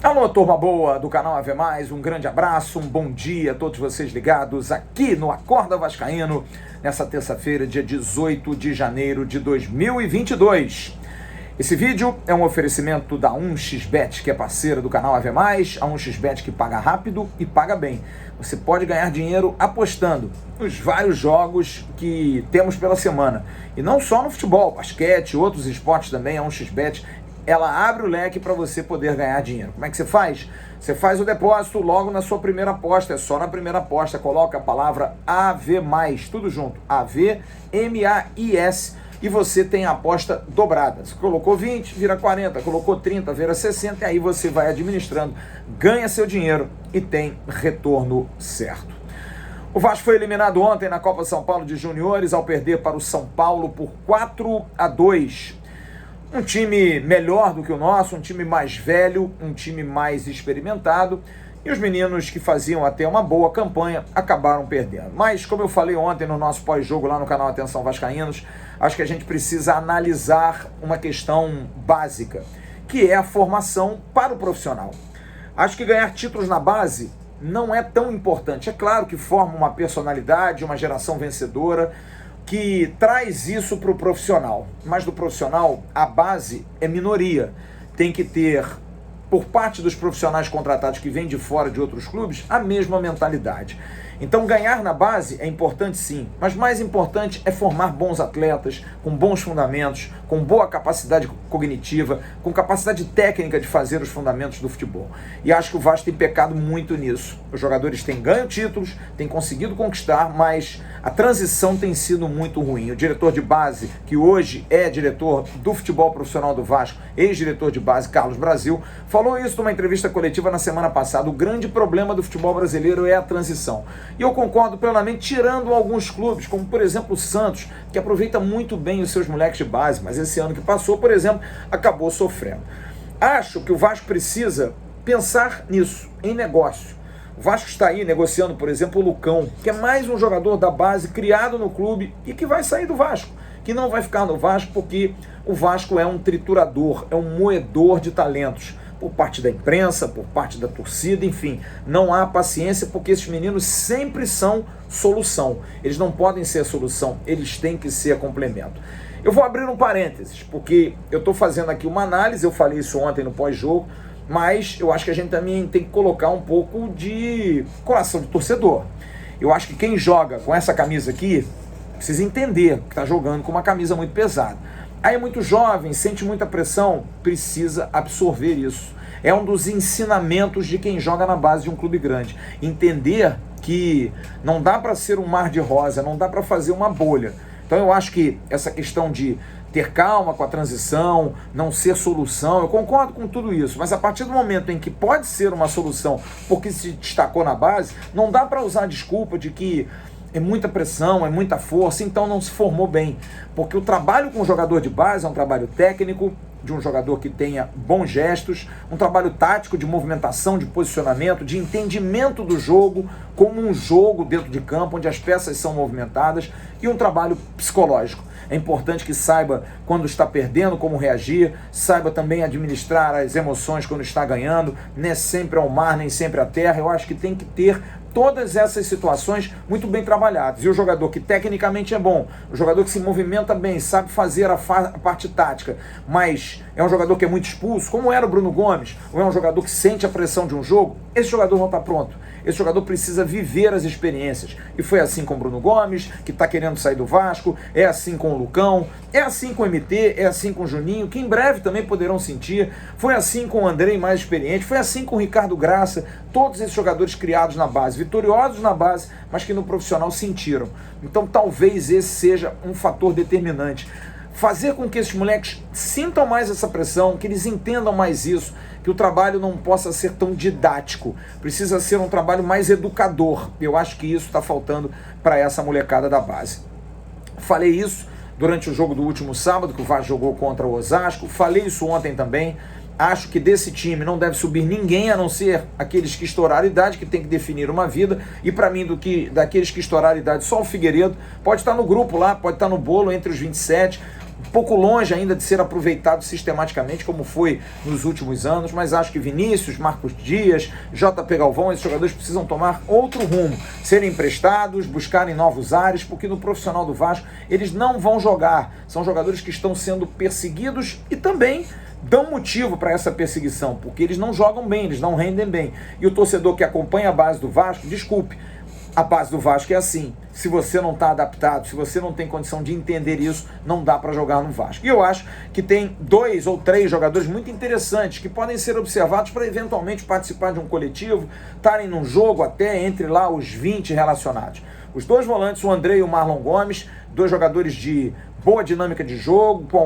Alô, turma boa do canal Ave Mais, um grande abraço, um bom dia a todos vocês ligados aqui no Acorda Vascaíno, nessa terça-feira, dia 18 de janeiro de 2022. Esse vídeo é um oferecimento da 1xBet, que é parceira do canal Ave Mais, a 1xBet que paga rápido e paga bem. Você pode ganhar dinheiro apostando nos vários jogos que temos pela semana. E não só no futebol, basquete, outros esportes também, a 1xBet ela abre o leque para você poder ganhar dinheiro. Como é que você faz? Você faz o depósito logo na sua primeira aposta, é só na primeira aposta, coloca a palavra AV+, tudo junto, AVMAIS, e você tem a aposta dobrada. Você colocou 20, vira 40, colocou 30, vira 60, e aí você vai administrando, ganha seu dinheiro e tem retorno certo. O Vasco foi eliminado ontem na Copa São Paulo de Juniores ao perder para o São Paulo por 4-2. Um time melhor do que o nosso, um time mais velho, um time mais experimentado, e os meninos que faziam até uma boa campanha acabaram perdendo. Mas, como eu falei ontem no nosso pós-jogo lá no canal Atenção Vascaínos, acho que a gente precisa analisar uma questão básica, que é a formação para o profissional. Acho que ganhar títulos na base não é tão importante. É claro que forma uma personalidade, uma geração vencedora, que traz isso para o profissional, mas do profissional a base é minoria. Tem que ter, por parte dos profissionais contratados que vêm de fora de outros clubes, a mesma mentalidade. Então ganhar na base é importante sim, mas mais importante é formar bons atletas, com bons fundamentos, com boa capacidade cognitiva, com capacidade técnica de fazer os fundamentos do futebol. E acho que o Vasco tem pecado muito nisso. Os jogadores têm ganho títulos, têm conseguido conquistar, mas a transição tem sido muito ruim. O diretor de base, que hoje é diretor do futebol profissional do Vasco, ex-diretor de base, Carlos Brasil, falou isso numa entrevista coletiva na semana passada. O grande problema do futebol brasileiro é a transição. E eu concordo plenamente, tirando alguns clubes, como por exemplo o Santos, que aproveita muito bem os seus moleques de base, mas esse ano que passou, por exemplo, acabou sofrendo. Acho que o Vasco precisa pensar nisso, em negócio. O Vasco está aí negociando, por exemplo, o Lucão, que é mais um jogador da base criado no clube e que vai sair do Vasco, que não vai ficar no Vasco porque o Vasco é um triturador, é um moedor de talentos, por parte da imprensa, por parte da torcida, enfim, não há paciência porque esses meninos sempre são solução. Eles não podem ser a solução, eles têm que ser a complemento. Eu vou abrir um parênteses, porque eu estou fazendo aqui uma análise, eu falei isso ontem no pós-jogo, mas eu acho que a gente também tem que colocar um pouco de coração de torcedor. Eu acho que quem joga com essa camisa aqui precisa entender que está jogando com uma camisa muito pesada. Aí é muito jovem, sente muita pressão, precisa absorver isso. É um dos ensinamentos de quem joga na base de um clube grande. Entender que não dá para ser um mar de rosa, não dá para fazer uma bolha. Então eu acho que essa questão de ter calma com a transição, não ser solução, eu concordo com tudo isso, mas a partir do momento em que pode ser uma solução porque se destacou na base, não dá para usar a desculpa de que é muita pressão, é muita força, então não se formou bem. Porque o trabalho com o jogador de base é um trabalho técnico, de um jogador que tenha bons gestos, um trabalho tático de movimentação, de posicionamento, de entendimento do jogo como um jogo dentro de campo, onde as peças são movimentadas, e um trabalho psicológico. É importante que saiba quando está perdendo, como reagir, saiba também administrar as emoções quando está ganhando, nem sempre ao mar, nem sempre à terra. Eu acho que tem que ter todas essas situações muito bem trabalhadas. E o jogador que tecnicamente é bom, o jogador que se movimenta bem, sabe fazer a parte tática, mas é um jogador que é muito expulso, como era o Bruno Gomes, ou é um jogador que sente a pressão de um jogo, esse jogador não está pronto. Esse jogador precisa viver as experiências. E foi assim com o Bruno Gomes, que está querendo sair do Vasco, é assim com o Lucão, é assim com o MT, é assim com o Juninho, que em breve também poderão sentir, foi assim com o Andrei mais experiente, foi assim com o Ricardo Graça, todos esses jogadores criados na base, vitoriosos na base, mas que no profissional sentiram. Então talvez esse seja um fator determinante. Fazer com que esses moleques sintam mais essa pressão, que eles entendam mais isso, que o trabalho não possa ser tão didático, precisa ser um trabalho mais educador. Eu acho que isso está faltando para essa molecada da base. Falei isso durante o jogo do último sábado, que o Vasco jogou contra o Osasco, falei isso ontem também. Acho que desse time não deve subir ninguém, a não ser aqueles que estouraram a idade, que tem que definir uma vida. E para mim, daqueles que estouraram a idade, só o Figueiredo pode estar no grupo lá, pode estar no bolo entre os 27. um pouco longe ainda de ser aproveitado sistematicamente, como foi nos últimos anos, mas acho que Vinícius, Marcos Dias, JP Galvão, esses jogadores precisam tomar outro rumo, serem emprestados, buscarem novos ares, porque no profissional do Vasco eles não vão jogar. São jogadores que estão sendo perseguidos e também dão motivo para essa perseguição, porque eles não jogam bem, eles não rendem bem. E o torcedor que acompanha a base do Vasco, desculpe, a base do Vasco é assim. Se você não está adaptado, se você não tem condição de entender isso, não dá para jogar no Vasco. E eu acho que tem 2 ou 3 jogadores muito interessantes que podem ser observados para eventualmente participar de um coletivo, estarem num jogo até entre lá os 20 relacionados. Os 2 volantes, o André e o Marlon Gomes, 2 jogadores de boa dinâmica de jogo, com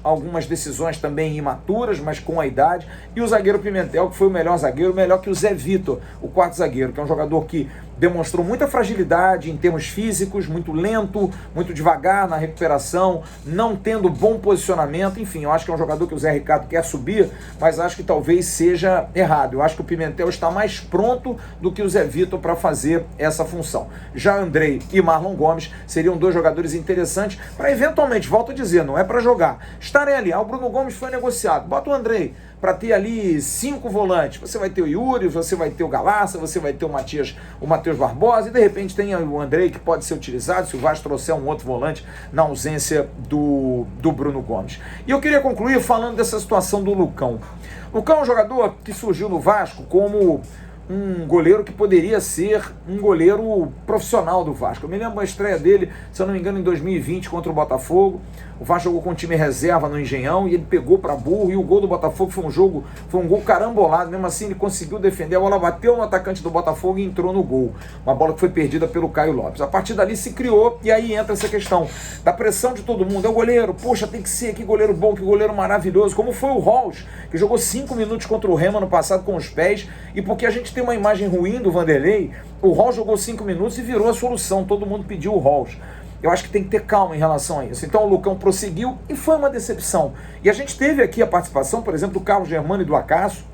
algumas decisões também imaturas, mas com a idade. E o zagueiro Pimentel, que foi o melhor zagueiro, melhor que o Zé Vitor, o quarto zagueiro, que é um jogador que demonstrou muita fragilidade em termos físicos, muito lento, muito devagar na recuperação, não tendo bom posicionamento. Enfim, eu acho que é um jogador que o Zé Ricardo quer subir, mas acho que talvez seja errado. Eu acho que o Pimentel está mais pronto do que o Zé Vitor para fazer essa função. Já Andrei e Marlon Gomes seriam 2 jogadores interessantes para eventualmente, volto a dizer, não é para jogar, estarem ali. O Bruno Gomes foi negociado, bota o Andrei para ter ali 5 volantes. Você vai ter o Yuri, você vai ter o Galaça, você vai ter o Matheus Barbosa, e de repente tem o Andrei que pode ser utilizado se o Vasco trouxer um outro volante na ausência do Bruno Gomes. E eu queria concluir falando dessa situação do Lucão. Lucão é um jogador que surgiu no Vasco como um goleiro que poderia ser um goleiro profissional do Vasco. Eu me lembro da estreia dele, se eu não me engano, em 2020 contra o Botafogo. O Vasco jogou com o time reserva no Engenhão e ele pegou para burro, e o gol do Botafogo foi um gol carambolado. Mesmo assim ele conseguiu defender, a bola bateu no atacante do Botafogo e entrou no gol. Uma bola que foi perdida pelo Caio Lopes. A partir dali se criou, e aí entra essa questão da pressão de todo mundo. É o goleiro, poxa, tem que ser, que goleiro bom, que goleiro maravilhoso, como foi o Halls, que jogou 5 minutos contra o Remo no passado com os pés, e porque a gente tem uma imagem ruim do Vanderlei, o Halls jogou 5 minutos e virou a solução, todo mundo pediu o Halls. Eu acho que tem que ter calma em relação a isso. Então o Lucão prosseguiu e foi uma decepção. E a gente teve aqui a participação, por exemplo, do Carlos Germano e do Acaso,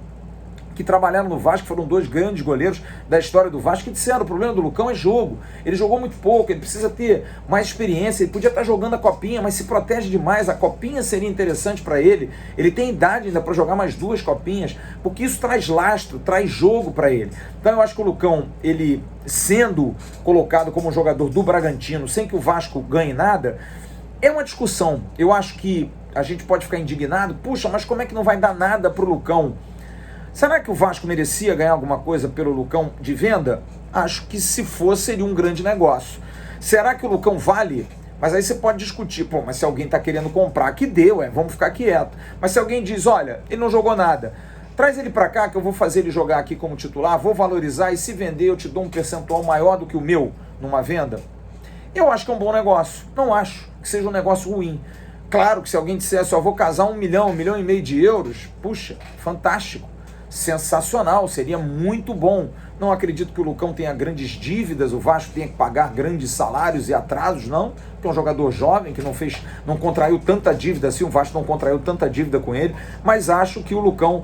que trabalharam no Vasco, foram 2 grandes goleiros da história do Vasco, que disseram: o problema do Lucão é jogo. Ele jogou muito pouco, ele precisa ter mais experiência, ele podia estar jogando a copinha, mas se protege demais, a copinha seria interessante para ele. Ele tem idade ainda para jogar mais 2 copinhas, porque isso traz lastro, traz jogo para ele. Então eu acho que o Lucão, ele sendo colocado como jogador do Bragantino, sem que o Vasco ganhe nada, é uma discussão. Eu acho que a gente pode ficar indignado, puxa, mas como é que não vai dar nada pro Lucão? Será que o Vasco merecia ganhar alguma coisa pelo Lucão de venda? Acho que se fosse, seria um grande negócio. Será que o Lucão vale? Mas aí você pode discutir, pô, mas se alguém está querendo comprar, que deu, vamos ficar quieto. Mas se alguém diz, olha, ele não jogou nada, traz ele para cá que eu vou fazer ele jogar aqui como titular, vou valorizar, e se vender eu te dou um percentual maior do que o meu numa venda, eu acho que é um bom negócio. Não acho que seja um negócio ruim. Claro que se alguém dissesse, ó, vou casar 1 milhão, 1,5 milhão de euros, puxa, fantástico. Sensacional, seria muito bom. Não acredito que o Lucão tenha grandes dívidas, o Vasco tenha que pagar grandes salários e atrasos, não, porque é um jogador jovem que não contraiu tanta dívida assim, o Vasco não contraiu tanta dívida com ele, mas acho que o Lucão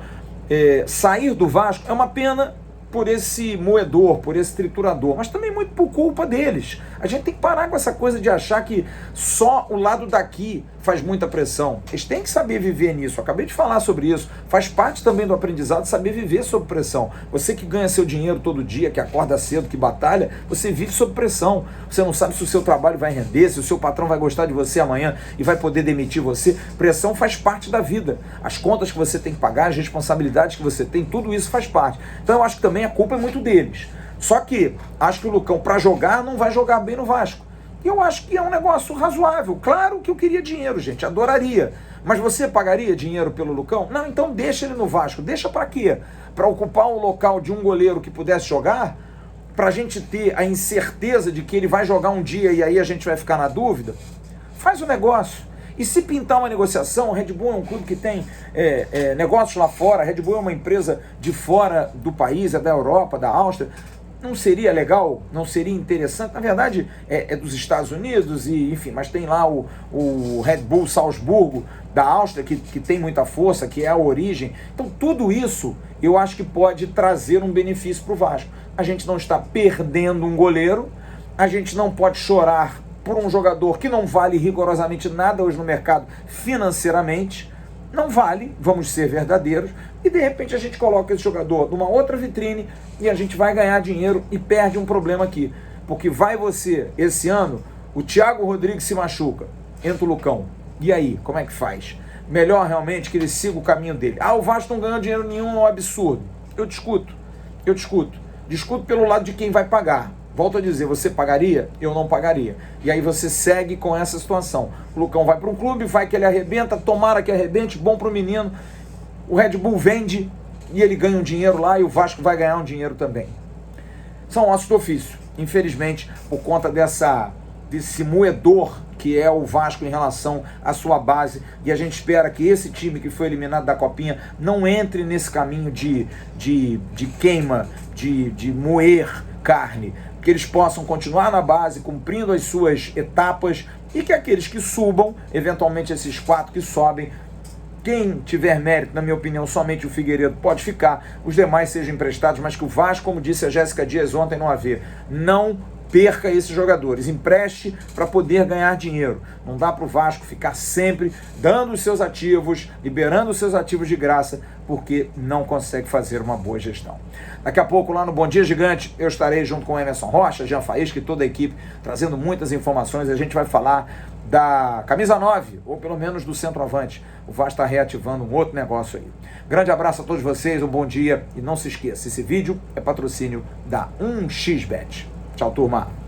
sair do Vasco é uma pena por esse moedor, por esse triturador, mas também muito por culpa deles. A gente tem que parar com essa coisa de achar que só o lado daqui faz muita pressão. Eles têm que saber viver nisso. Eu acabei de falar sobre isso. Faz parte também do aprendizado saber viver sob pressão. Você que ganha seu dinheiro todo dia, que acorda cedo, que batalha, você vive sob pressão. Você não sabe se o seu trabalho vai render, se o seu patrão vai gostar de você amanhã e vai poder demitir você. Pressão faz parte da vida. As contas que você tem que pagar, as responsabilidades que você tem, tudo isso faz parte. Então eu acho que também a culpa é muito deles. Só que acho que o Lucão, para jogar, não vai jogar bem no Vasco. E eu acho que é um negócio razoável. Claro que eu queria dinheiro, gente, adoraria. Mas você pagaria dinheiro pelo Lucão? Não, então deixa ele no Vasco. Deixa para quê? Para ocupar o local de um goleiro que pudesse jogar? Para a gente ter a incerteza de que ele vai jogar um dia e aí a gente vai ficar na dúvida? Faz o negócio. E se pintar uma negociação, a Red Bull é um clube que tem negócios lá fora, a Red Bull é uma empresa de fora do país, é da Europa, da Áustria. Não seria legal? Não seria interessante? Na verdade, é dos Estados Unidos, e enfim, mas tem lá o Red Bull Salzburgo, da Áustria, que tem muita força, que é a origem. Então, tudo isso eu acho que pode trazer um benefício para o Vasco. A gente não está perdendo um goleiro, a gente não pode chorar por um jogador que não vale rigorosamente nada hoje no mercado financeiramente, não vale, vamos ser verdadeiros, e de repente a gente coloca esse jogador numa outra vitrine e a gente vai ganhar dinheiro e perde um problema aqui. Porque vai você, esse ano, o Thiago Rodrigues se machuca, entra o Lucão. E aí, como é que faz? Melhor realmente que ele siga o caminho dele. Ah, o Vasco não ganhou dinheiro nenhum, é um absurdo. Eu discuto. Discuto pelo lado de quem vai pagar. Volto a dizer, você pagaria? Eu não pagaria. E aí você segue com essa situação. O Lucão vai para um clube, vai que ele arrebenta, tomara que arrebente, bom para o menino. O Red Bull vende e ele ganha um dinheiro lá e o Vasco vai ganhar um dinheiro também. São ossos do ofício. Infelizmente, por conta desse moedor que é o Vasco em relação à sua base, e a gente espera que esse time que foi eliminado da Copinha não entre nesse caminho de queima, de moer carne, que eles possam continuar na base, cumprindo as suas etapas, e que aqueles que subam, eventualmente esses 4 que sobem, quem tiver mérito, na minha opinião, somente o Figueiredo pode ficar, os demais sejam emprestados, mas que o Vasco, como disse a Jéssica Dias ontem no AV, não perca esses jogadores, empreste para poder ganhar dinheiro. Não dá para o Vasco ficar sempre dando os seus ativos, liberando os seus ativos de graça, porque não consegue fazer uma boa gestão. Daqui a pouco, lá no Bom Dia Gigante, eu estarei junto com o Emerson Rocha, Jean Faísca e toda a equipe, trazendo muitas informações. A gente vai falar da camisa 9, ou pelo menos do centroavante. O Vasco está reativando um outro negócio aí. Grande abraço a todos vocês, um bom dia, e não se esqueça, esse vídeo é patrocínio da 1xBet. Tchau, turma.